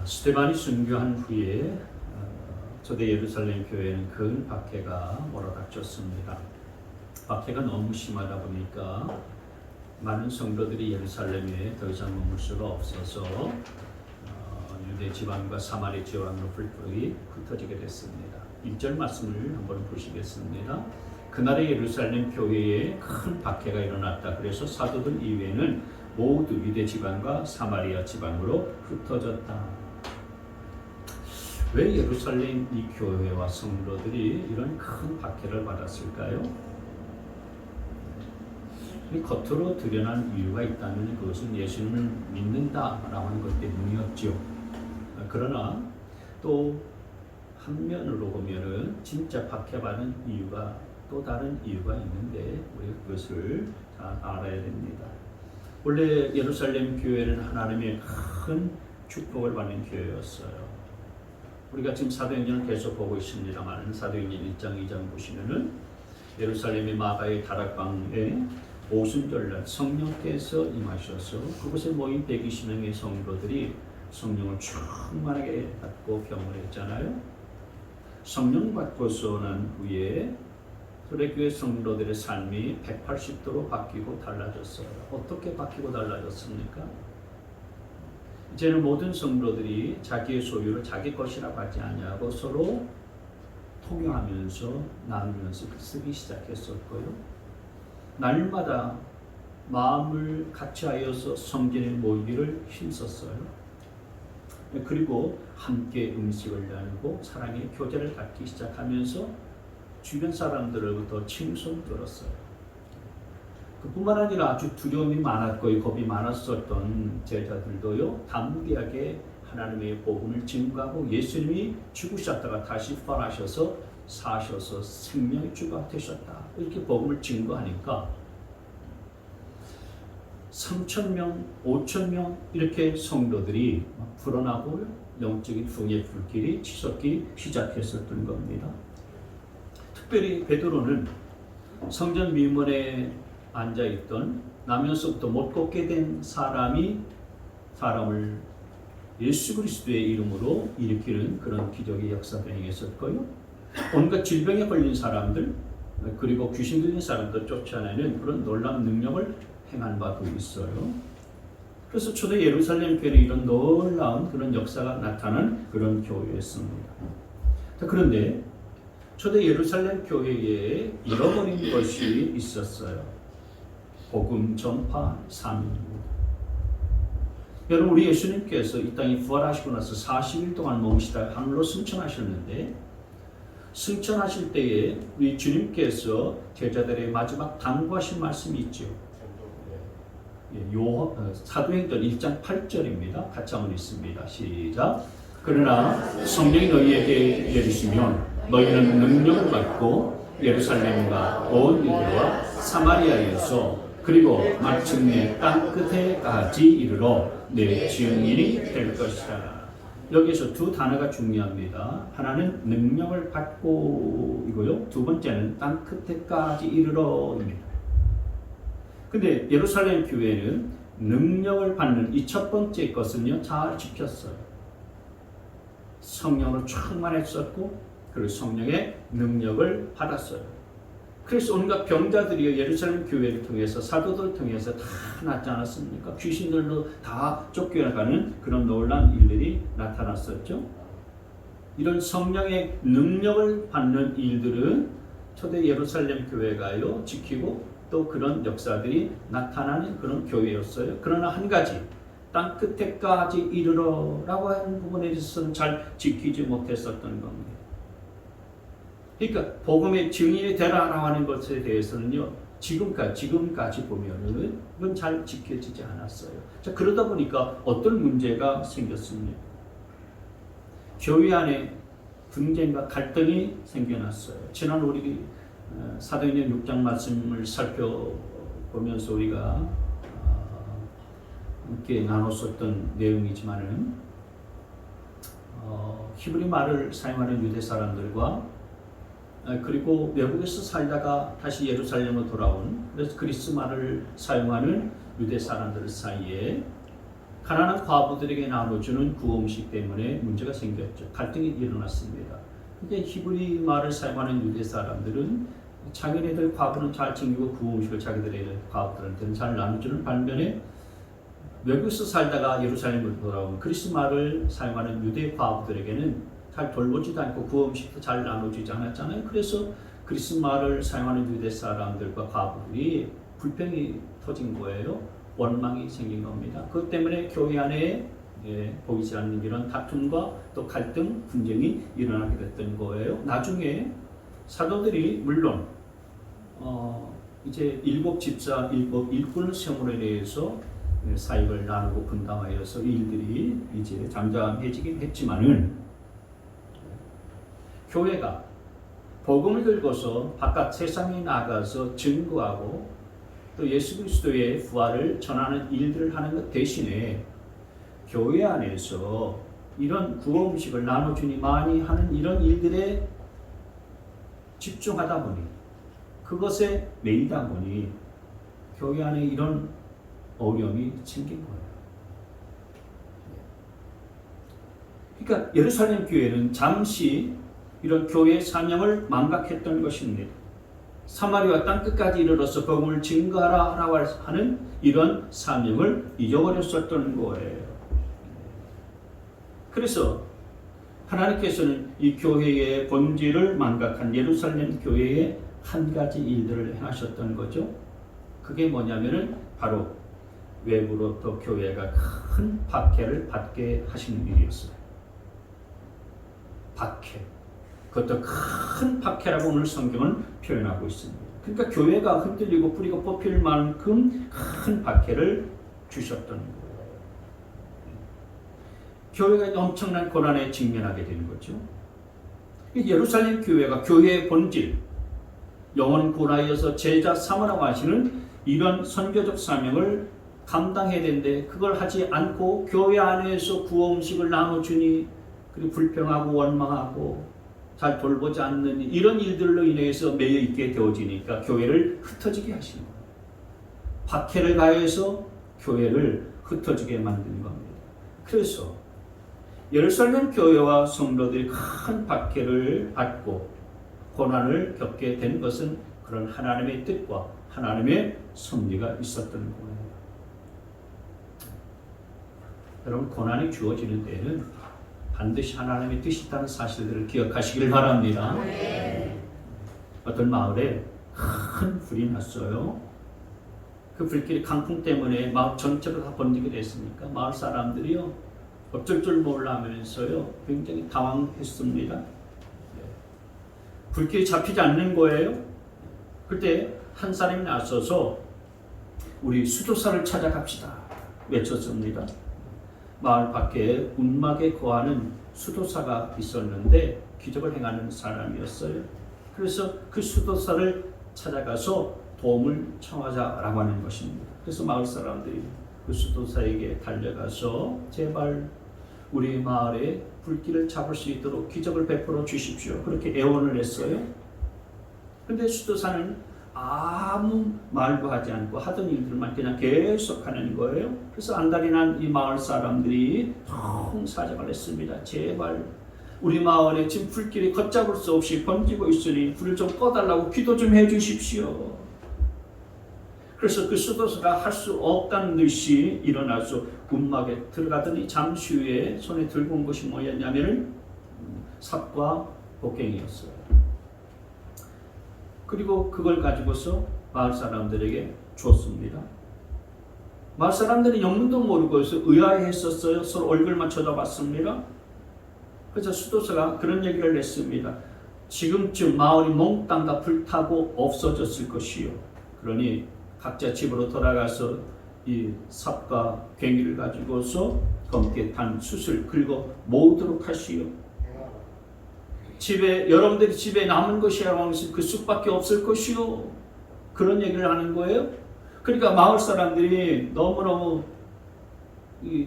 스테반이 순교한 후에 초대 예루살렘 교회는 큰 박해가 몰아닥쳤습니다. 박해가 너무 심하다 보니까 많은 성도들이 예루살렘에 더 이상 머물 수가 없어서 유대 지방과 사마리 지방으로 불불이 흩어지게 됐습니다. 1절 말씀을 한번 보시겠습니다. 그날의 예루살렘 교회에 큰 박해가 일어났다. 그래서 사도들 이외에는 모두 유대 지방과 사마리아 지방으로 흩어졌다. 왜 예루살렘 이 교회와 성도들이 이런 큰 박해를 받았을까요? 겉으로 드러난 이유가 있다면 그것은 예수님을 믿는다라고 하는 것 때문이었죠. 그러나 또 한면으로 보면은 진짜 박해받은 이유가 또 다른 이유가 있는데 우리가 그것을 잘 알아야 됩니다. 원래 예루살렘 교회는 하나님의 큰 축복을 받는 교회였어요. 우리가 지금 사도행전을 계속 보고 있습니다만 사도행전 1장 2장 보시면은 예루살렘의 마가의 다락방에 오순절날 성령께서 임하셔서 그곳에 모인 120명의 성도들이 성령을 충만하게 받고 병원했잖아요. 성령 받고서 난 후에 초대교회 성도들의 삶이 180도로 바뀌고 달라졌어요. 어떻게 바뀌고 달라졌습니까? 이제는 모든 성도들이 자기의 소유를 자기 것이라고 하지 아니하고 서로 통용하면서 나누면서 쓰기 시작했었고요. 날마다 마음을 같이하여서 성전에 모이기를 힘썼어요. 그리고 함께 음식을 나누고 사랑의 교제를 갖기 시작하면서 주변 사람들로부터 칭송을 들었어요. 그뿐만 아니라 아주 두려움이 많았고 겁이 많았었던 제자들도요, 담대하게 하나님의 복음을 증거하고 예수님이 죽으셨다가 다시 부활하셔서 사셔서 생명의 주가 되셨다, 이렇게 복음을 증거하니까 3,000명, 5,000명 이렇게 성도들이 불어나고 영적인 풍의 불길이 치솟기 시작했었던 겁니다. 특별히 베드로는 성전 미문에 앉아있던 나면서부터 못 걷게 된 사람을 예수 그리스도의 이름으로 일으키는 그런 기적의 역사를 행했었고요. 온갖 질병에 걸린 사람들 그리고 귀신 들린 사람들 쫓아내는 그런 놀라운 능력을 행한 바도 있어요. 그래서 초대 예루살렘 교회는 이런 놀라운 그런 역사가 나타난 그런 교회였습니다. 그런데 초대 예루살렘 교회에 잃어버린 것이 있었어요. 복음 전파 사명입니다. 여러분, 우리 예수님께서 이 땅에 부활하시고 나서 40일 동안 머무시다가 하늘로 승천하셨는데, 승천하실 때에 우리 주님께서 제자들의 마지막 당부하신 말씀이 있죠. 사도행전 1장 8절입니다. 같이 한번 읽습니다. 시작. 그러나 성령이 너희에게 내리시면 너희는 능력을 받고 예루살렘과 온 유대와 사마리아에서 그리고 마침내 땅 끝에까지 이르러 내 증인이 될 것이라. 여기서 두 단어가 중요합니다. 하나는 능력을 받고이고요. 두 번째는 땅 끝에까지 이르러입니다. 근데 예루살렘 교회는 능력을 받는 이 첫 번째 것은요, 잘 지켰어요. 성령으로 충만했었고 그리고 성령의 능력을 받았어요. 그래서 온갖 병자들이 예루살렘 교회를 통해서 사도들을 통해서 다 낫지 않았습니까? 귀신들도 다 쫓겨나가는 그런 놀라운 일들이 나타났었죠. 이런 성령의 능력을 받는 일들은 초대 예루살렘 교회가요 지키고 또 그런 역사들이 나타나는 그런 교회였어요. 그러나 한 가지, 땅 끝에까지 이르러라고 하는 부분에 있어서는 잘 지키지 못했었던 겁니다. 그러니까 복음의 증인이 되라라고 하는 것에 대해서는요, 지금까지 보면은 이건 잘 지켜지지 않았어요. 자, 그러다 보니까 어떤 문제가 생겼습니까? 교회 안에 분쟁과 갈등이 생겨났어요. 지난 우리 사도행전 6장 말씀을 살펴보면서 우리가 함께 나눴었던 내용이지만은 히브리 말을 사용하는 유대 사람들과 그리고 외국에서 살다가 다시 예루살렘으로 돌아온 그래서 그리스 말을 사용하는 유대 사람들 사이에 가난한 과부들에게 나눠주는 구음식 때문에 문제가 생겼죠. 갈등이 일어났습니다. 근데 히브리 말을 사용하는 유대 사람들은 자기네들 과부는 잘 챙기고 구음식을 자기들의 과부들한테는 잘 나눠주는 반면에 외국에서 살다가 예루살렘으로 돌아온 그리스 말을 사용하는 유대 과부들에게는 잘 돌보지도 않고 구음식도 잘 나눠주지 않았잖아요. 그래서 그리스 말을 사용하는 유대 사람들과 과부들이 불평이 터진 거예요. 원망이 생긴 겁니다. 그것 때문에 교회 안에 보이지 않는 이런 다툼과 또 갈등, 분쟁이 일어나게 됐던 거예요. 나중에 사도들이 물론 이제 일곱 집사, 일곱 일꾼을 세움으로 대해서 사역을 나누고 분담하여서 일들이 이제 잠잠해지긴 했지만은 교회가 복음을 들고서 바깥 세상에 나가서 증거하고 또 예수 그리스도의 부활을 전하는 일들을 하는 것 대신에 교회 안에서 이런 구호 음식을 나눠주니 많이 하는 이런 일들에 집중하다 보니 그것에 매이다 보니 교회 안에 이런 어려움이 생긴 거예요. 그러니까 예루살렘 교회는 잠시 이런 교회의 사명을 망각했던 것입니다. 사마리아 땅 끝까지 이르러서 복음을 증거하라고 하는 이런 사명을 잊어버렸었던 거예요. 그래서 하나님께서는 이 교회의 본질을 망각한 예루살렘 교회의 한 가지 일들을 행하셨던 거죠. 그게 뭐냐면은 바로 외부로부터 교회가 큰 박해를 받게 하시는 일이었어요. 박해. 그것도 큰 박해라고 오늘 성경은 표현하고 있습니다. 그러니까 교회가 흔들리고 뿌리가 뽑힐 만큼 큰 박해를 주셨던 거예요. 교회가 엄청난 고난에 직면하게 되는 거죠. 예루살렘 교회가 교회의 본질, 영혼 구원하여서 제자 삼으라고 하시는 이런 선교적 사명을 감당해야 되는데 그걸 하지 않고 교회 안에서 구호 음식을 나눠주니 그리고 불평하고 원망하고 잘 돌보지 않는 이런 일들로 인해서 매여 있게 되어지니까 교회를 흩어지게 하시는 거예요. 박해를 가해서 교회를 흩어지게 만드는 겁니다. 그래서 예루살렘 교회와 성도들이 큰 박해를 받고 고난을 겪게 된 것은 그런 하나님의 뜻과 하나님의 섭리가 있었던 거예요. 여러분, 고난이 주어지는 데에는 반드시 하나님의 뜻이 있다는 사실들을 기억하시길 바랍니다. 어떤 마을에 큰 불이 났어요. 그 불길이 강풍 때문에 마을 전체가 다 번지게 됐으니까 마을 사람들이요 어쩔 줄 몰라하면서요 굉장히 당황했습니다. 불길이 잡히지 않는 거예요. 그때 한 사람이 나서서 우리 수도사를 찾아갑시다 외쳤습니다. 마을 밖에 운막에 거하는 수도사가 있었는데 기적을 행하는 사람이었어요. 그래서 그 수도사를 찾아가서 도움을 청하자라고 하는 것입니다. 그래서 마을 사람들이 그 수도사에게 달려가서 제발 우리 마을에 불길을 잡을 수 있도록 기적을 베풀어 주십시오. 그렇게 애원을 했어요. 근데 수도사는 아무 말도 하지 않고 하던 일들만 그냥 계속 하는 거예요. 그래서 안달이 난 이 마을 사람들이 통 사정을 했습니다. 제발 우리 마을에 지금 불길이 걷잡을 수 없이 번지고 있으니 불을 좀 꺼달라고 기도 좀 해주십시오. 그래서 그 수도사가 할 수 없다는 듯이 일어나서 운막에 들어가더니 잠시 후에 손에 들고 온 것이 뭐였냐면은 삽과 곡괭이였어요. 그리고 그걸 가지고서 마을 사람들에게 줬습니다. 마을 사람들은 영문도 모르고 해서 의아해했었어요. 서로 얼굴만 쳐다봤습니다. 그래서 수도사가 그런 얘기를 했습니다. 지금쯤 마을이 몽땅 다 불타고 없어졌을 것이요. 그러니 각자 집으로 돌아가서 이 삽과 괭이를 가지고서 검게 탄 숯을 긁어 모으도록 하시오. 집에 여러분들이 집에 남은 것이라고 그 쑥밖에 없을 것이요. 그런 얘기를 하는 거예요. 그러니까 마을 사람들이 너무너무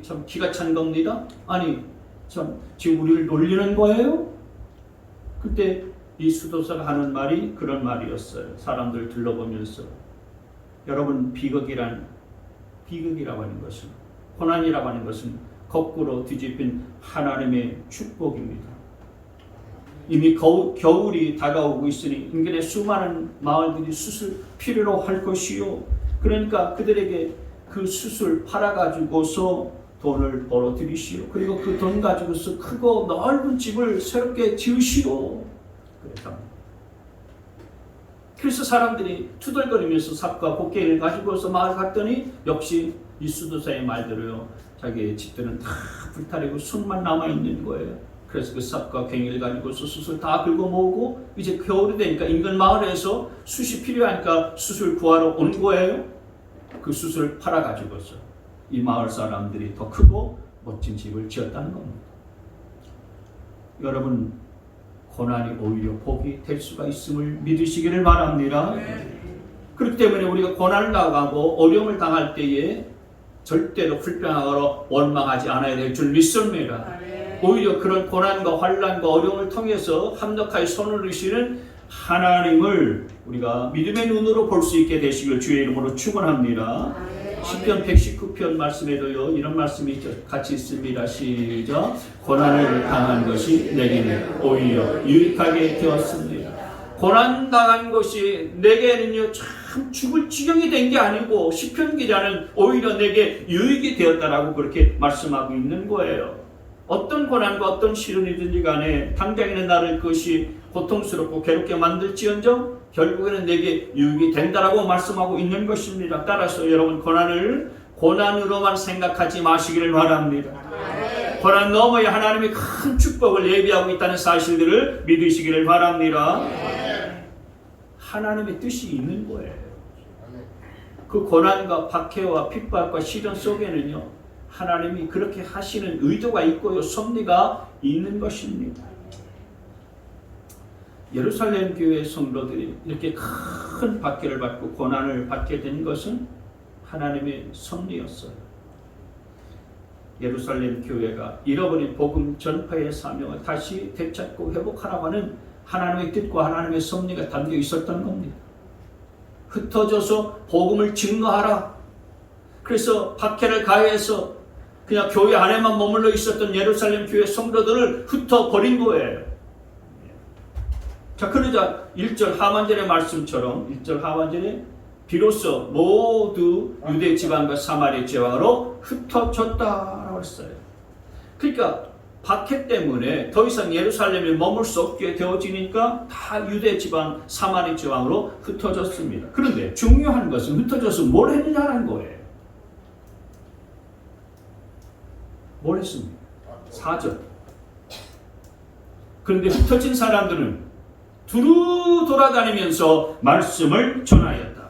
참 기가 찬 겁니다. 아니 참 지금 우리를 놀리는 거예요. 그때 이 수도사가 하는 말이 그런 말이었어요. 사람들 둘러보면서 여러분 비극이라고 하는 것은 고난이라고 하는 것은 거꾸로 뒤집힌 하나님의 축복입니다. 이미 겨울이 다가오고 있으니 인근의 수많은 마을들이 수술 필요로 할 것이요. 그러니까 그들에게 그 수술 팔아가지고서 돈을 벌어들이시오. 그리고 그 돈 가지고서 크고 넓은 집을 새롭게 지으시오. 그래서 사람들이 투덜거리면서 삽과 곡괭이를 가지고서 마을 갔더니 역시 이 수도사의 말대로요. 자기의 집들은 다 불타리고 숲만 남아있는 거예요. 그래서 그 삽과 괭이를 가지고서 숯을 다 긁어 모으고 이제 겨울이 되니까 인근 마을에서 숯이 필요하니까 숯을 구하러 온 거예요. 그 숯을 팔아가지고서 이 마을 사람들이 더 크고 멋진 집을 지었다는 겁니다. 여러분, 고난이 오히려 복이 될 수가 있음을 믿으시기를 바랍니다. 그렇기 때문에 우리가 고난을 당하고 어려움을 당할 때에 절대로 불평하거나 원망하지 않아야 될 줄 믿습니다. 오히려 그런 고난과 환난과 어려움을 통해서 합력하여 손을 드시는 하나님을 우리가 믿음의 눈으로 볼 수 있게 되시길 주의 이름으로 축원합니다. 시편 119편 말씀에도요 이런 말씀이 같이 있습니다. 시작. 고난을 당한 것이 내게는 오히려 유익하게 되었습니다. 고난 당한 것이 내게는요 참 죽을 지경이 된 게 아니고 시편 기자는 오히려 내게 유익이 되었다라고 그렇게 말씀하고 있는 거예요. 어떤 고난과 어떤 시련이든지 간에 당장에는 나를 그것이 고통스럽고 괴롭게 만들지언정 결국에는 내게 유익이 된다라고 말씀하고 있는 것입니다. 따라서 여러분 고난을 고난으로만 생각하지 마시기를 바랍니다. 고난 너머에 하나님이 큰 축복을 예비하고 있다는 사실들을 믿으시기를 바랍니다. 하나님의 뜻이 있는 거예요. 그 고난과 박해와 핍박과 시련 속에는요 하나님이 그렇게 하시는 의도가 있고요 섭리가 있는 것입니다. 예루살렘 교회 성도들이 이렇게 큰 박해를 받고 고난을 받게 된 것은 하나님의 섭리였어요. 예루살렘 교회가 잃어버린 복음 전파의 사명을 다시 되찾고 회복하라고 하는 하나님의 뜻과 하나님의 섭리가 담겨 있었던 겁니다. 흩어져서 복음을 증거하라. 그래서 박해를 가해해서 그냥 교회 안에만 머물러 있었던 예루살렘 교회 성도들을 흩어버린 거예요. 자, 그러자 1절 하반절의 말씀처럼 1절 하반절에 비로소 모두 유대 지방과 사마리아 지방으로 흩어졌다라고 했어요. 그러니까 박해 때문에 더 이상 예루살렘에 머물 수 없게 되어지니까 다 유대 지방, 사마리아 지방으로 흩어졌습니다. 그런데 중요한 것은 흩어져서 뭘 했느냐는 거예요. 뭘 했습니까? 4절. 그런데 흩어진 사람들은 두루 돌아다니면서 말씀을 전하였다.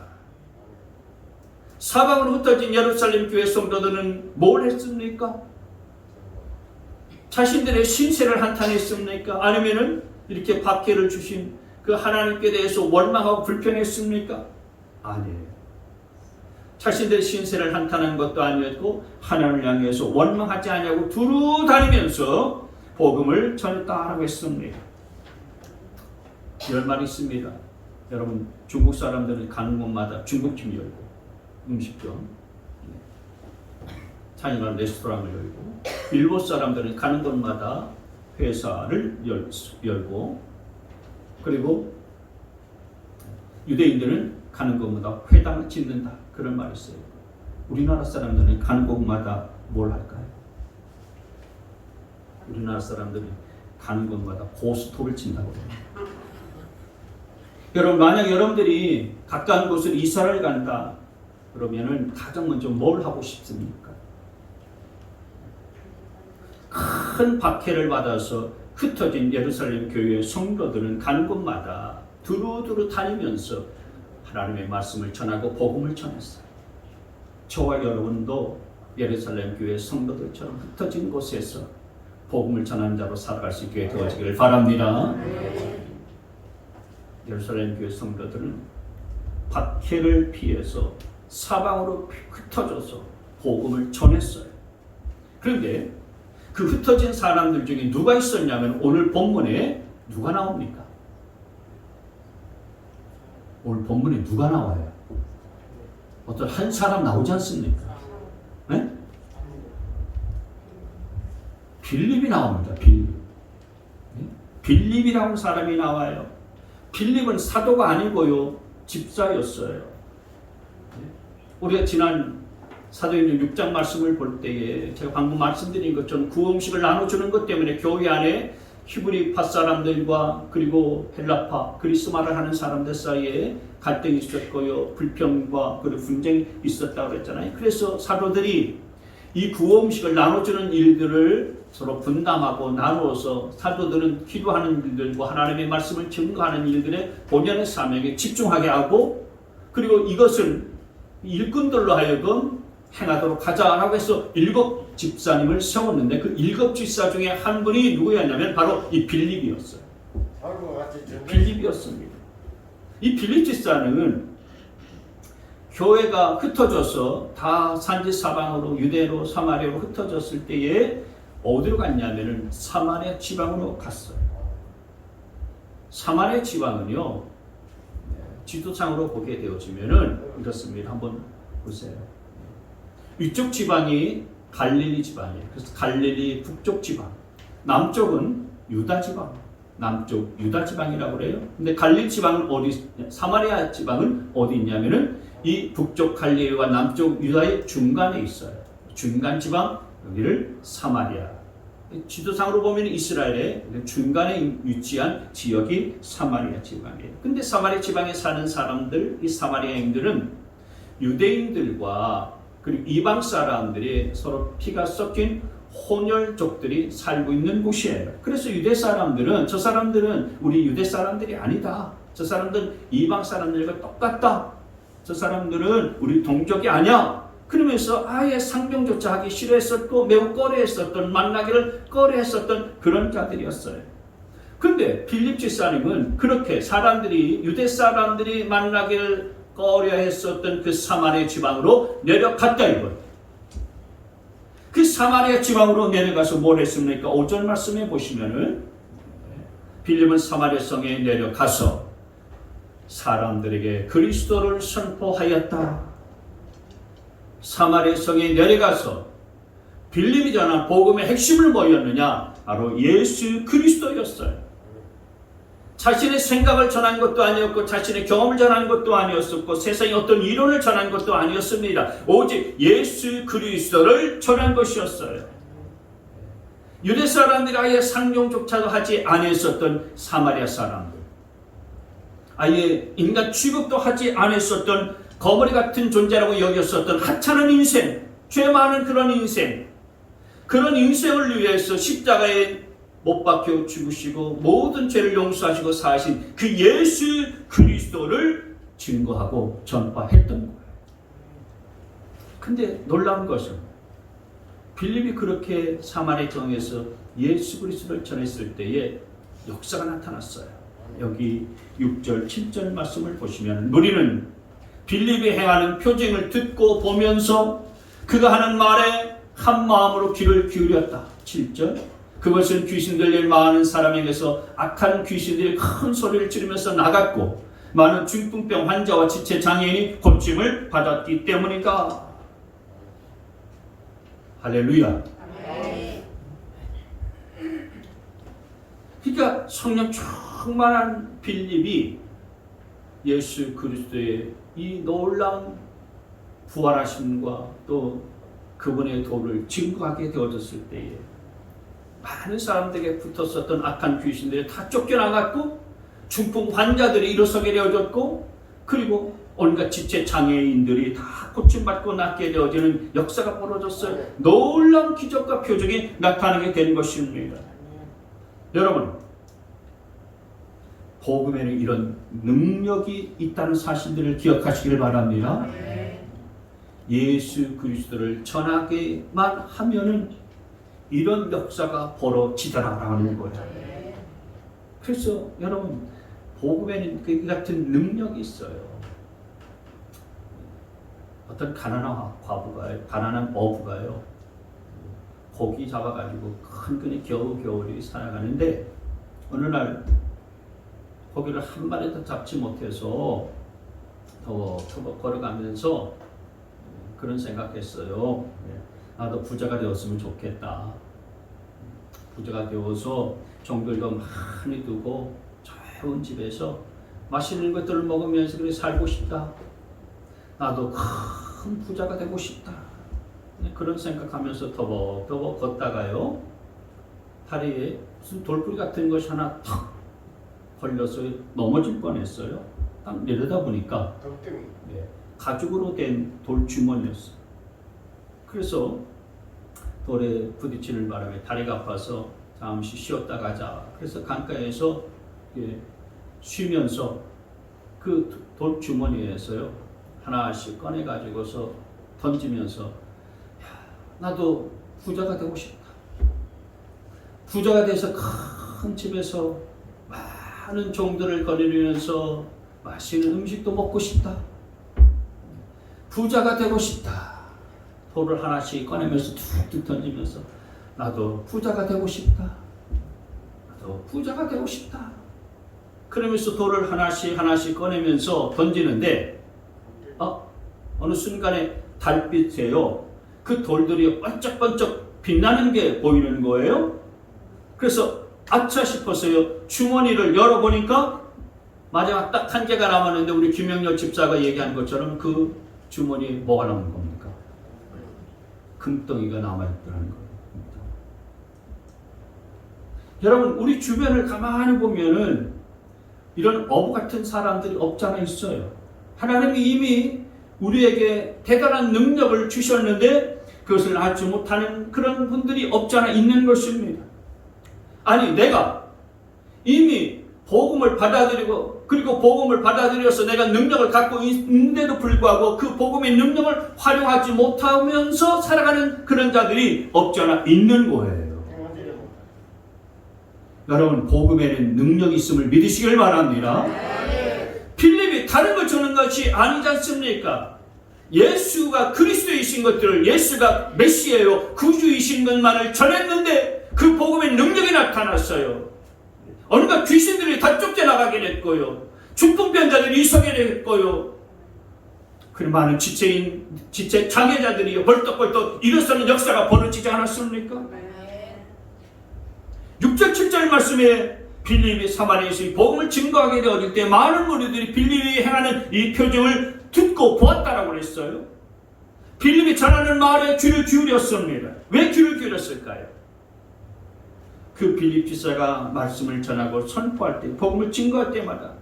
사방으로 흩어진 예루살렘 교회 성도들은 뭘 했습니까? 자신들의 신세를 한탄했습니까? 아니면은 이렇게 박해를 주신 그 하나님께 대해서 원망하고 불평했습니까? 아니에요. 자신들의 신세를 한탄한 것도 아니었고 하나님을 향해서 원망하지 않냐고 두루 다니면서 복음을 전했다라고 했습니다. 열 말 있습니다. 여러분 중국 사람들은 가는 곳마다 중국집 열고 음식점, 차이나 레스토랑을 열고 일본 사람들은 가는 곳마다 회사를 열고 그리고 유대인들은 가는 곳마다 회당을 짓는다. 그런 말이 있어요. 우리나라 사람들은 가는 곳마다 뭘 할까요? 우리나라 사람들은 가는 곳마다 고스톱을 친다고 해요. 여러분 만약 여러분들이 가까운 곳을 이사를 간다 그러면은 가장 먼저 뭘 하고 싶습니까? 큰 박해를 받아서 흩어진 예루살렘 교회의 성도들은 가는 곳마다 두루두루 다니면서 하나님의 말씀을 전하고 복음을 전했어요. 저와 여러분도 예루살렘 교회 성도들처럼 흩어진 곳에서 복음을 전하는 자로 살아갈 수 있게 되어지기를 바랍니다. 예루살렘 교회 성도들은 박해를 피해서 사방으로 흩어져서 복음을 전했어요. 그런데 그 흩어진 사람들 중에 누가 있었냐면 오늘 본문에 누가 나옵니까? 오늘 본문에 누가 나와요? 어떤 한 사람 나오지 않습니까? 네? 빌립이 나옵니다. 빌립. 빌립이라는 사람이 나와요. 빌립은 사도가 아니고요, 집사였어요. 우리가 지난 사도행전 6장 말씀을 볼 때에 제가 방금 말씀드린 것처럼 구음식을 나눠주는 것 때문에 교회 안에 히브리파 사람들과 그리고 헬라파, 그리스 말을 하는 사람들 사이에 갈등이 있었고요, 불평과 그리고 분쟁이 있었다고 그랬잖아요. 그래서 사도들이 이 구음식을 나눠주는 일들을 서로 분담하고 나누어서 사도들은 기도하는 일들과 하나님의 말씀을 증거하는 일들에 본연의 사명에 집중하게 하고, 그리고 이것을 일꾼들로 하여금 행하도록 하자라고 해서 7 집사님을 세웠는데, 그 7 집사 중에 한 분이 누구였냐면 바로 이 빌립이었어요. 빌립이었습니다. 이 빌립 집사는 교회가 흩어져서 다 산지 사방으로 유대로 사마리아로 흩어졌을 때에 어디로 갔냐면은 사마리아 지방으로 갔어요. 사마리아 지방은요, 지도상으로 보게 되어지면은 이렇습니다. 한번 보세요. 이쪽 지방이 갈릴리 지방이에요. 그래서 갈릴리 북쪽 지방, 남쪽은 유다 지방, 남쪽 유다 지방이라고 그래요. 근데 갈릴리 지방은 어디, 사마리아 지방은 어디 있냐면은 이 북쪽 갈릴리와 남쪽 유다의 중간에 있어요. 중간 지방, 여기를 사마리아. 지도상으로 보면 이스라엘의 중간에 위치한 지역이 사마리아 지방이에요. 근데 사마리아 지방에 사는 사람들, 이 사마리아인들은 유대인들과 그리고 이방 사람들이 서로 피가 섞인 혼혈족들이 살고 있는 곳이에요. 그래서 유대 사람들은, 저 사람들은 우리 유대 사람들이 아니다, 저 사람들은 이방 사람들과 똑같다, 저 사람들은 우리 동족이 아니야, 그러면서 아예 상병조차 하기 싫어했었고 매우 꺼려했었던, 만나기를 꺼려했었던 그런 자들이었어요. 근데 빌립 집사님은 그렇게 사람들이, 유대 사람들이 만나기를 꺼려했었던 그 사마리아 지방으로 내려갔다 이거예요. 그 사마리아 지방으로 내려가서 뭘 했습니까? 5절 말씀에 보시면은 빌립은 사마리아 성에 내려가서 사람들에게 그리스도를 선포하였다. 사마리아 성에 내려가서 빌립이 전한 복음의 핵심을 뭐였느냐? 바로 예수 그리스도였어요. 자신의 생각을 전한 것도 아니었고 자신의 경험을 전한 것도 아니었었고 세상의 어떤 이론을 전한 것도 아니었습니다. 오직 예수 그리스도를 전한 것이었어요. 유대 사람들이 아예 상종조차도 하지 않았었던 사마리아 사람들, 아예 인간 취급도 하지 않았었던 거머리 같은 존재라고 여겼었던 하찮은 인생, 죄 많은 그런 인생, 그런 인생을 위해서 십자가에 못 박혀 죽으시고 모든 죄를 용서하시고 사신 그 예수 그리스도를 증거하고 전파했던 거예요. 근데 놀라운 것은 빌립이 그렇게 사마리아 성에서 예수 그리스도를 전했을 때에 역사가 나타났어요. 여기 6절 7절 말씀을 보시면 무리는 빌립이 행하는 표징을 듣고 보면서 그가 하는 말에 한 마음으로 귀를 기울였다. 7절, 그것은 귀신 들릴 많은 사람에게서 악한 귀신들이 큰 소리를 지르면서 나갔고 많은 중풍병 환자와 지체 장애인이 고침을 받았기 때문이다. 할렐루야. 그러니까 성령 충만한 빌립이 예수 그리스도의 이 놀라운 부활하심과 또 그분의 도를 증거하게 되어졌을 때에 많은 사람들에게 붙었었던 악한 귀신들이 다 쫓겨나갔고 중풍 환자들이 일어서게 되어졌고 그리고 온갖 지체 장애인들이 다 고침받고 낫게 되어지는 역사가 벌어졌어요. 놀라운 기적과 표적이 나타나게 된 것입니다. 여러분, 복음에는 이런 능력이 있다는 사실들을 기억하시길 바랍니다. 예수 그리스도를 전하게만 하면은 이런 역사가 벌어지더라라는 거예요. 그래서 여러분, 복음에는 그 같은 능력이 있어요. 어떤 가난한 어부가요, 고기 잡아가지고 큰 끈이 겨우겨우 살아가는데 어느 날 고기를 한 마리도 잡지 못해서 터벅터벅 걸어가면서 그런 생각했어요. 나도 부자가 되었으면 좋겠다. 부자가 되어서 종들도 많이 두고 좋은 집에서 맛있는 것들을 먹으면서 그렇게 살고 싶다. 나도 큰 부자가 되고 싶다. 그런 생각하면서 더벅더벅 걷다가요, 다리에 무슨 돌뿌리 같은 것이 하나 탁 걸려서 넘어질 뻔했어요. 딱 내려다보니까 가죽으로 된 돌주머니였어요. 그래서 돌에 부딪히는 바람에 다리가 아파서 잠시 쉬었다 가자. 그래서 강가에서 쉬면서 그 돌주머니에서요 하나씩 꺼내 가지고서 던지면서, 나도 부자가 되고 싶다. 부자가 돼서 큰 집에서 많은 종들을 거느리면서 맛있는 음식도 먹고 싶다. 부자가 되고 싶다. 돌을 하나씩 꺼내면서 툭툭 던지면서, 나도 부자가 되고 싶다. 나도 부자가 되고 싶다. 그러면서 돌을 하나씩 꺼내면서 던지는데, 어느 순간에 달빛에요, 그 돌들이 번쩍번쩍 빛나는 게 보이는 거예요. 그래서 아차 싶었어요. 주머니를 열어보니까 마지막 딱 한 개가 남았는데, 우리 김영렬 집사가 얘기한 것처럼 그 주머니에 뭐가 남은 겁니까? 금덩이가 남아있더라는 겁니다. 여러분, 우리 주변을 가만히 보면은 이런 어부 같은 사람들이 없잖아 있어요. 하나님이 이미 우리에게 대단한 능력을 주셨는데 그것을 알지 못하는 그런 분들이 없잖아 있는 것입니다. 아니, 내가 이미 복음을 받아들이고, 그리고 복음을 받아들여서 내가 능력을 갖고 있는데도 불구하고 그 복음의 능력을 활용하지 못하면서 살아가는 그런 자들이 없잖아 있는 거예요. 여러분, 복음에는 능력이 있음을 믿으시길 바랍니다. 필립이 다른 걸 주는 것이 아니지 않습니까? 예수가 그리스도이신 것들을, 예수가 메시아요 구주이신 것만을 전했는데 그 복음의 능력이 나타났어요. 온갖 귀신들이 다 쫓겨나가게 됐고요, 중풍병자들이 이성게 됐고요, 그리고 많은 지체 장애자들이 벌떡벌떡 일어서는 역사가 벌어지지 않았습니까? 6절 7절 말씀에 빌립이 사마리아에서 이 복음을 증거하게 되어질 때 많은 무리들이 빌립이 행하는 이 표정을 듣고 보았다라고 그랬어요. 빌립이 전하는 말에 귀를 기울였습니다. 왜 귀를 기울였을까요? 그 빌립 지사가 말씀을 전하고 선포할 때, 복음을 증거할 때마다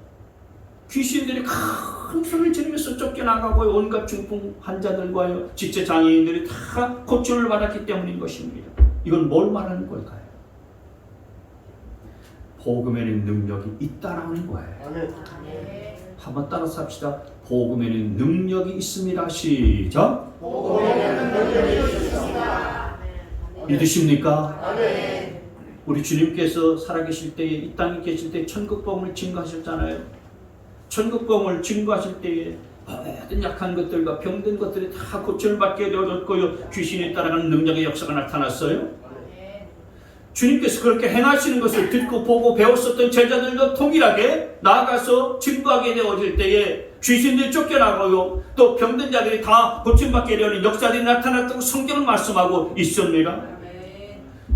귀신들이 큰 소리를 지르면서 쫓겨나가고 온갖 중풍 환자들과요, 지체 장애인들이 다 고침을 받았기 때문인 것입니다. 이건 뭘 말하는 걸까요? 복음에는 능력이 있다라는 거예요. 한번 따라서 합시다. 복음에는 능력이 있습니다. 시작. 복음에는 능력이 있습니다. 믿으십니까? 우리 주님께서 살아계실 때에, 이 땅에 계실 때 천국 복음을 증거하셨잖아요. 천국 복음을 증거하실 때에 모든 약한 것들과 병든 것들이 다 고침을 받게 되어졌고요, 귀신이 따라가는 능력의 역사가 나타났어요. 주님께서 그렇게 행하시는 것을 듣고 보고 배웠었던 제자들도 동일하게 나아가서 증거하게 되어질 때에 귀신들이 쫓겨나고요, 또 병든 자들이 다 고침받게 되는 역사들이 나타났다고 성경은 말씀하고 있습니다.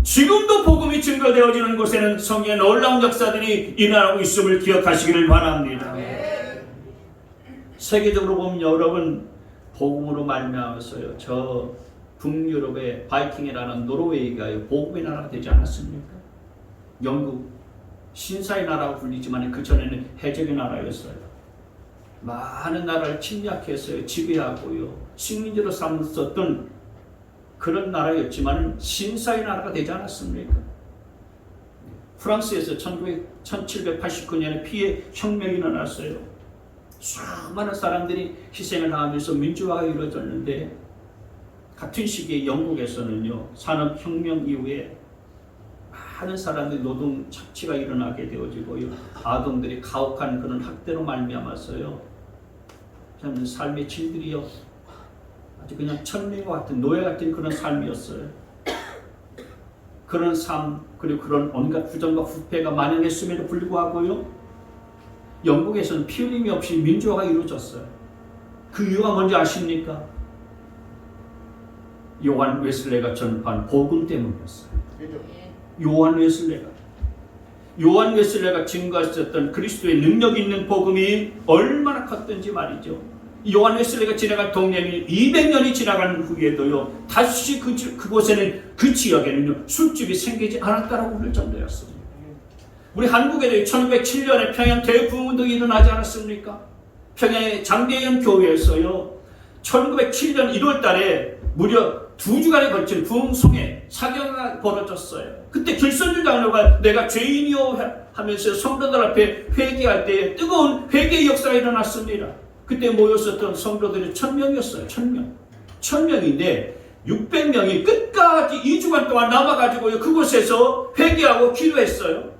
지금도 복음이 증거되어지는 곳에는 성경의 놀라운 역사들이 일어나고 있음을 기억하시기를 바랍니다. 세계적으로 보면 여러분, 복음으로 말미암아서요, 저 북유럽의 바이킹이라는 노르웨이가 복음의 나라가 되지 않았습니까? 영국 신사의 나라고 불리지만 그 전에는 해적의 나라였어요. 많은 나라를 침략해서 지배하고요, 식민지로 삼았었던 그런 나라였지만 신사의 나라가 되지 않았습니까? 프랑스에서 1789년에 피해 혁명이 일어났어요. 수많은 사람들이 희생을 하면서 민주화가 이루어졌는데, 같은 시기에 영국에서는요, 산업혁명 이후에 많은 사람들이 노동 착취가 일어나게 되어지고요, 아동들이 가혹한 그런 학대로 말미암았어요. 참 삶의 질들이요, 아주 그냥 천매와 같은, 노예 같은 그런 삶이었어요. 그런 삶, 그리고 그런 온갖 부정과 부패가 만연했음에도 불구하고요, 영국에서는 피 흘림이 없이 민주화가 이루어졌어요. 그 이유가 뭔지 아십니까? 요한 웨슬레가 전파한 복음 때문이었어요. 요한 웨슬레가 증거하셨던 그리스도의 능력 있는 복음이 얼마나 컸던지 말이죠. 요한 웨슬레가 지나간 동네는 200년이 지나간 후에도요, 다시 그곳에는, 그 지역에는요, 술집이 생기지 않았다라고 부를 정도였습니다. 우리 한국에도 1907년에 평양 대부흥운동이 일어나지 않았습니까? 평양의 장대현 교회에서요, 1907년 1월 달에 무려 2주간에 걸친 부흥송에 사경이 벌어졌어요. 그때 길선주 장로가 내가 죄인이요 하면서 성도들 앞에 회개할 때 뜨거운 회개의 역사가 일어났습니다. 그때 모였었던 성도들이 1000명이었어요. 1000명인데 600명이 끝까지 2주간 동안 남아가지고요, 그곳에서 회개하고 기도했어요.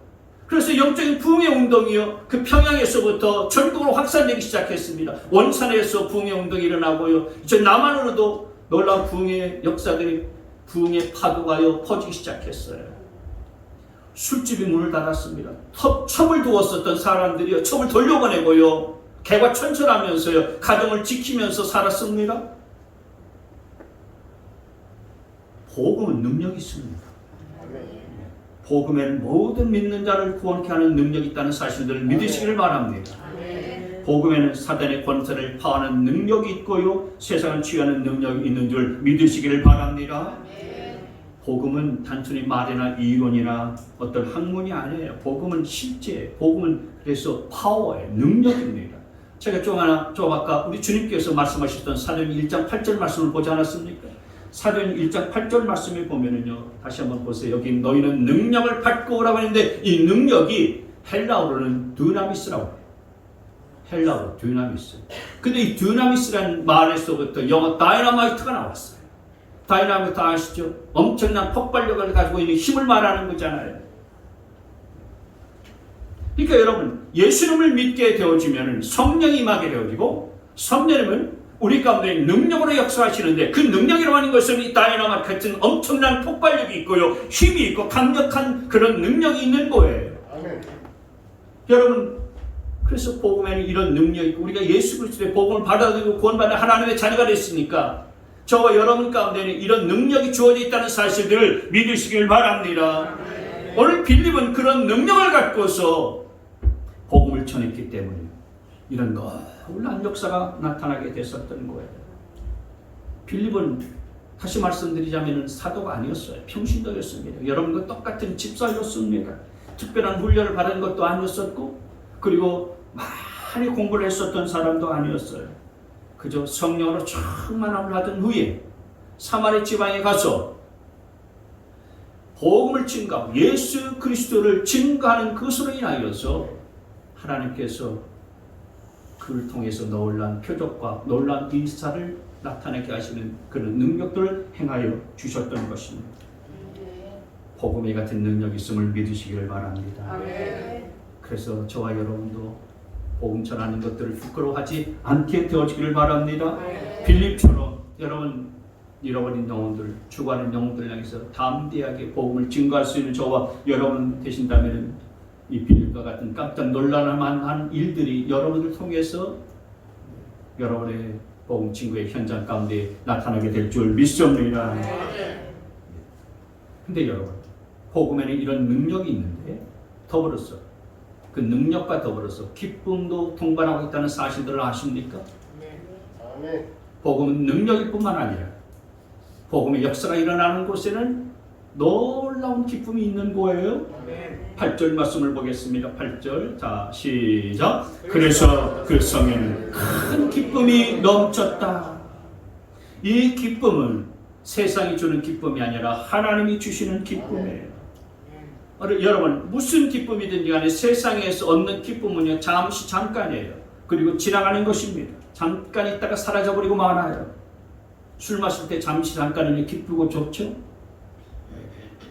그래서 영적인 부흥의 운동이요, 그 평양에서부터 전국으로 확산되기 시작했습니다. 원산에서 부흥의 운동이 일어나고요, 저 남한으로도 놀라운 부흥의 역사들이, 부흥의 파도가요 퍼지기 시작했어요. 술집이 문을 닫았습니다. 첩을 두었었던 사람들이요, 첩을 돌려보내고요, 개과천선하면서요, 가정을 지키면서 살았습니다. 복음은 능력이 있습니다. 복음에는 모든 믿는 자를 구원케 하는 능력이 있다는 사실들을 믿으시기를 바랍니다. 복음에는 사단의 권세를 파하는 능력이 있고요, 세상을 취하는 능력이 있는 줄 믿으시기를 바랍니다. 복음은 단순히 말이나 이론이나 어떤 학문이 아니에요. 복음은 실제, 복음은 그래서 파워의 능력입니다. 제가 좀 아까 우리 주님께서 말씀하셨던 사도행전 1장 8절 말씀을 보지 않았습니까? 사도행전 1장 8절 말씀에 보면은요, 다시 한번 보세요. 여기 너희는 능력을 받고 오라고 하는데, 이 능력이 헬라어로는 두나미스라고 해요. 헬라어 두나미스. 근데 이 두나미스라는 말에서부터 영어 다이너마이트가 나왔어요. 다이너마이트 아시죠? 엄청난 폭발력을 가지고 있는 힘을 말하는 거잖아요. 그러니까 여러분, 예수님을 믿게 되어지면 성령이 임하게 되어지고, 성령님은 우리 가운데 능력으로 역사하시는데, 그 능력이라고 하는 것은 이 다이너마이트 같은 엄청난 폭발력이 있고요, 힘이 있고 강력한 그런 능력이 있는 거예요. 아멘. 여러분, 그래서 복음에는 이런 능력이 있고, 우리가 예수 그리스도의 복음을 받아들이고 구원받는 하나님의 자녀가 됐으니까 저와 여러분 가운데는 이런 능력이 주어져 있다는 사실들을 믿으시길 바랍니다. 오늘 빌립은 그런 능력을 갖고서 복음을 전했기 때문에 이런 놀라운 역사가 나타나게 됐었던 거예요. 빌립은 다시 말씀드리자면 사도가 아니었어요. 평신도였습니다. 여러분과 똑같은 집사였습니다. 특별한 훈련을 받은 것도 아니었었고, 그리고 많이 공부를 했었던 사람도 아니었어요. 그저 성령으로 충만함을 하던 후에 사마리 지방에 가서 복음을 증거하고 예수 그리스도를 증거하는 것으로 인하여서 하나님께서 그를 통해서 놀라운 표적과 놀라운 인사를 나타내게 하시는 그런 능력들을 행하여 주셨던 것입니다. 복음의 같은 능력이 있음을 믿으시기를 바랍니다. 그래서 저와 여러분도 복음 전하는 것들을 부끄러워하지 않게 되어지기를 바랍니다. 빌립처럼 여러분 잃어버린 영혼들, 죽어가는 영혼들 향해서 담대하게 복음을 증거할 수 있는 저와 여러분 되신다면 이 빌립과 같은 깜짝 놀랄만한 일들이 여러분을 통해서 여러분의 복음 증거의 현장 가운데 나타나게 될 줄 믿습니다. 근데 여러분, 복음에는 이런 능력이 있는데 더불어서 그 능력과 더불어서 기쁨도 동반하고 있다는 사실들을 아십니까? 복음은 능력일 뿐만 아니라 복음의 역사가 일어나는 곳에는 놀라운 기쁨이 있는 거예요. 8절 말씀을 보겠습니다. 8절, 자 시작. 그래서 그 성에는 큰 기쁨이 넘쳤다. 이 기쁨은 세상이 주는 기쁨이 아니라 하나님이 주시는 기쁨이에요. 여러분, 무슨 기쁨이든지 간에 세상에서 얻는 기쁨은요, 잠깐이에요. 그리고 지나가는 것입니다. 잠깐 있다가 사라져버리고 말아요. 술 마실 때 잠깐은 기쁘고 좋죠?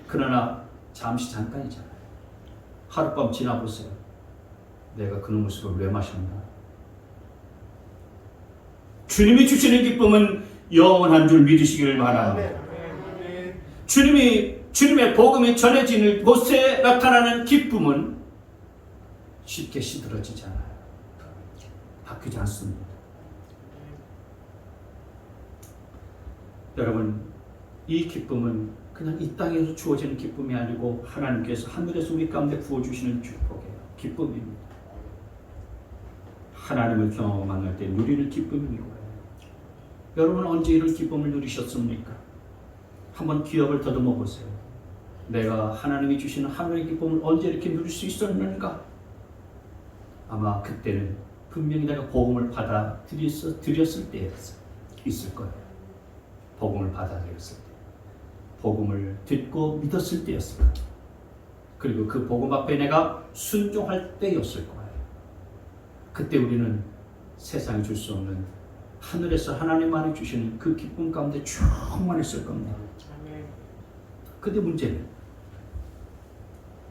그러나 잠시 잠깐이잖아요. 하룻밤 지나보세요. 내가 그놈의 술을 왜 마셨나? 주님이 주시는 기쁨은 영원한 줄 믿으시기를 바랍니다. 주님의 복음이 전해지는 곳에 나타나는 기쁨은 쉽게 시들어지지 않아요. 바뀌지 않습니다. 여러분, 이 기쁨은 그냥 이 땅에서 주어지는 기쁨이 아니고 하나님께서 하늘에서 우리 가운데 부어주시는 축복이에요. 기쁨입니다. 하나님을 경험할 때 누리는 기쁨이 이거예요. 여러분 언제 이런 기쁨을 누리셨습니까? 한번 기억을 더듬어 보세요. 내가 하나님이 주시는 하늘의 기쁨을 언제 이렇게 누릴 수 있었는가? 아마 그때는 분명히 내가 복음을 받아들였을 때였을 거예요. 복음을 받아들였을 때, 복음을 듣고 믿었을 때였을 거예요. 그리고 그 복음 앞에 내가 순종할 때였을 거예요. 그때 우리는 세상이 줄 수 없는 하늘에서 하나님만이 주시는 그 기쁨 가운데 충만했을 겁니다. 근데 문제는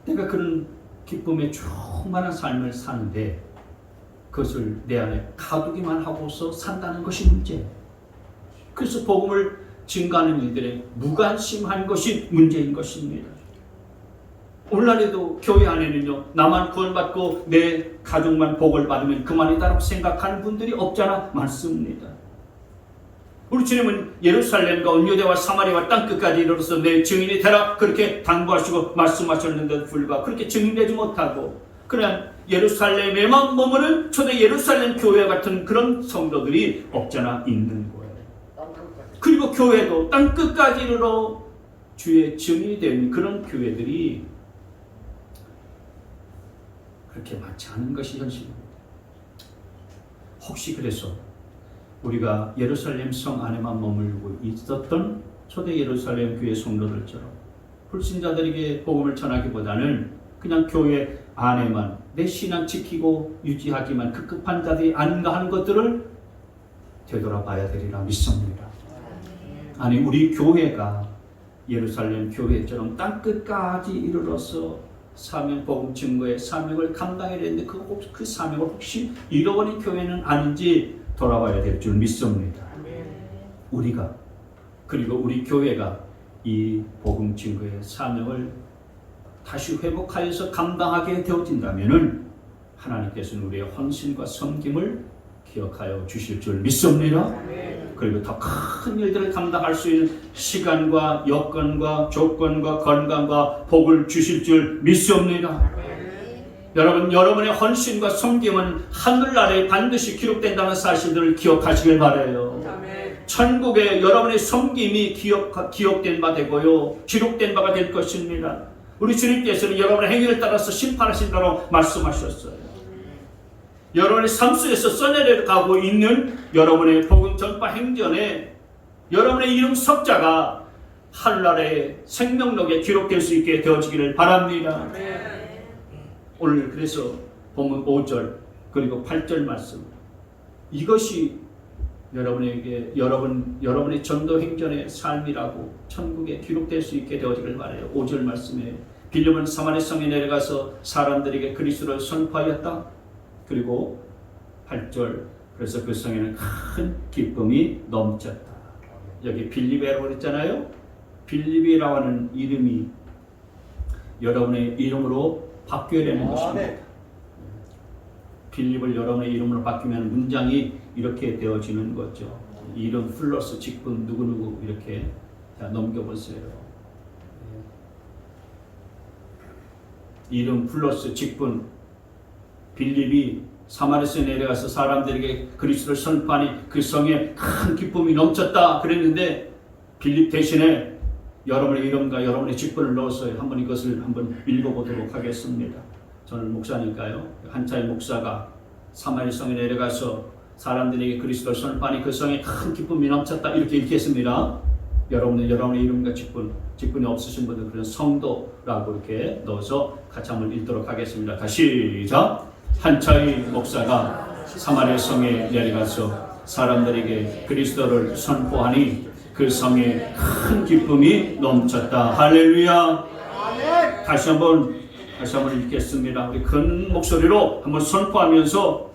내가 그런 기쁨에 충만한 삶을 사는데 그것을 내 안에 가두기만 하고서 산다는 것이 문제예요. 그래서 복음을 증가하는 일들에 무관심한 것이 문제인 것입니다. 오늘날에도 교회 안에는요, 나만 구원받고 내 가족만 복을 받으면 그만이다라고 생각하는 분들이 없잖아 많습니다. 우리 주님은 예루살렘과 온유대와 사마리아와 땅끝까지 이르러서 내 증인이 되라 그렇게 당부하시고 말씀하셨는데도 불구하고 그렇게 증인되지 못하고 그냥 예루살렘에만 머무는 초대 예루살렘 교회 같은 그런 성도들이 없잖아 있는 거예요. 그리고 교회도 땅끝까지 이르러 주의 증인이 된 그런 교회들이 그렇게 많지 않은 것이 현실입니다. 혹시 그래서 우리가 예루살렘 성 안에만 머물고 있었던 초대 예루살렘 교회 성도들처럼 불신자들에게 복음을 전하기보다는 그냥 교회 안에만 내 신앙 지키고 유지하기만 급급한 자들이 아닌가 하는 것들을 되돌아봐야 되리라 믿습니다. 아니 우리 교회가 예루살렘 교회처럼 땅끝까지 이르러서 사명 복음 증거의 사명을 감당해야 되는데 그 사명을 혹시 잃어버린 교회는 아닌지 돌아봐야 될 줄 믿습니다. 우리가 그리고 우리 교회가 이 복음 증거의 사명을 다시 회복하여서 감당하게 되어진다면은 하나님께서는 우리의 헌신과 섬김을 기억하여 주실 줄 믿습니다. 그리고 더 큰 일들을 감당할 수 있는 시간과 여건과 조건과 건강과 복을 주실 줄 믿습니다. 여러분, 여러분의 헌신과 섬김은 하늘 아래에 반드시 기록된다는 사실들을 기억하시길 바라요. 천국에 여러분의 섬김이 기억된 바 되고요, 기록된 바가 될 것입니다. 우리 주님께서는 여러분의 행위를 따라서 심판하신다고 말씀하셨어요. 여러분의 삶 속에서 써내려가고 있는 여러분의 복음 전파 행전에 여러분의 이름 석자가 하늘나라의 생명록에 기록될 수 있게 되어지기를 바랍니다. 오늘 그래서 본문 5절 그리고 8절 말씀, 이것이 여러분에게 여러분의 전도 행전의 삶이라고 천국에 기록될 수 있게 되어지길 바라요. 5절 말씀에 빌립은 사마리아 성에 내려가서 사람들에게 그리스도를 선포하였다. 그리고 8절, 그래서 그 성에는 큰 기쁨이 넘쳤다. 여기 빌립이라고 그랬잖아요. 빌립이라고 하는 이름이 여러분의 이름으로 바뀌어야 되는 것입니다. 빌립을 여러분의 이름으로 바뀌면 문장이 이렇게 되어지는 거죠. 이름 플러스 직분 누구누구 이렇게. 자, 넘겨보세요. 이름 플러스 직분. 빌립이 사마리아에 내려가서 사람들에게 그리스도를 선포하니 그 성에 큰 기쁨이 넘쳤다 그랬는데, 빌립 대신에 여러분의 이름과 여러분의 직분을 넣어서 한번 이것을 한번 읽어보도록 하겠습니다. 저는 목사니까요. 한차의 목사가 사마리아 성에 내려가서 사람들에게 그리스도를 선포하니 그 성에 큰 기쁨이 넘쳤다 이렇게 읽겠습니다. 여러분의 이름과 직분이 없으신 분들 그런 성도라고 이렇게 넣어서 같이 한번 읽도록 하겠습니다. 다시 시작. 한차의 목사가 사마리아 성에 내려가서 사람들에게 그리스도를 선포하니 그 성에 큰 기쁨이 넘쳤다. 할렐루야. 다시 한번 읽겠습니다. 우리 큰 목소리로 한번 선포하면서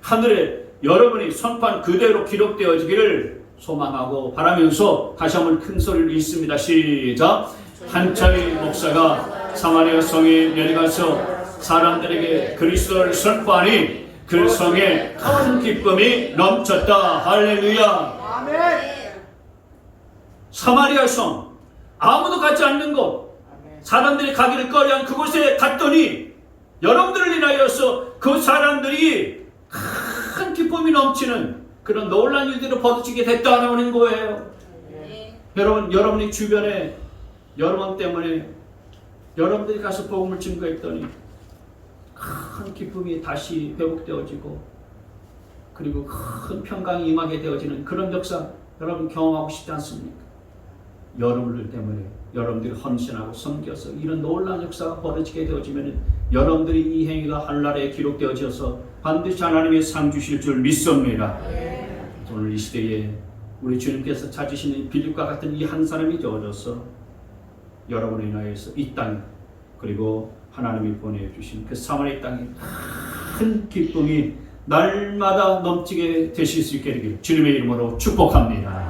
하늘에 여러분이 선포한 그대로 기록되어지기를 소망하고 바라면서 다시 한번 큰 소리를 읽습니다. 시작. 한차의 목사가 사마리아 성에 내려가서 사람들에게 그리스도를 선포하니 그 성에 큰 기쁨이 넘쳤다. 할렐루야. 사마리아 성, 아무도 가지 않는 곳, 사람들이 가기를 꺼려한 그곳에 갔더니 여러분들을 인하여서 그 사람들이 큰 기쁨이 넘치는 그런 놀라운 일들을 벌어지게 됐다는 거예요. 여러분, 여러분이 주변에 여러분 때문에 여러분들이 가서 복음을 증거했더니 큰 기쁨이 다시 회복되어지고 그리고 큰 평강이 임하게 되어지는 그런 역사 여러분 경험하고 싶지 않습니까? 여러분들 때문에 여러분들이 헌신하고 섬겨서 이런 놀라운 역사가 벌어지게 되어지면 여러분들이 이 행위가 하늘나라에 기록되어져서 반드시 하나님의 상 주실 줄 믿습니다. 오늘 이 시대에 우리 주님께서 찾으시는 빌립과 같은 이 한 사람이 되어져서 여러분을 인하여서 이 땅 그리고 하나님이 보내주신 그 사마리아 땅에 큰 기쁨이 날마다 넘치게 되실 수 있게 되기를 주님의 이름으로 축복합니다.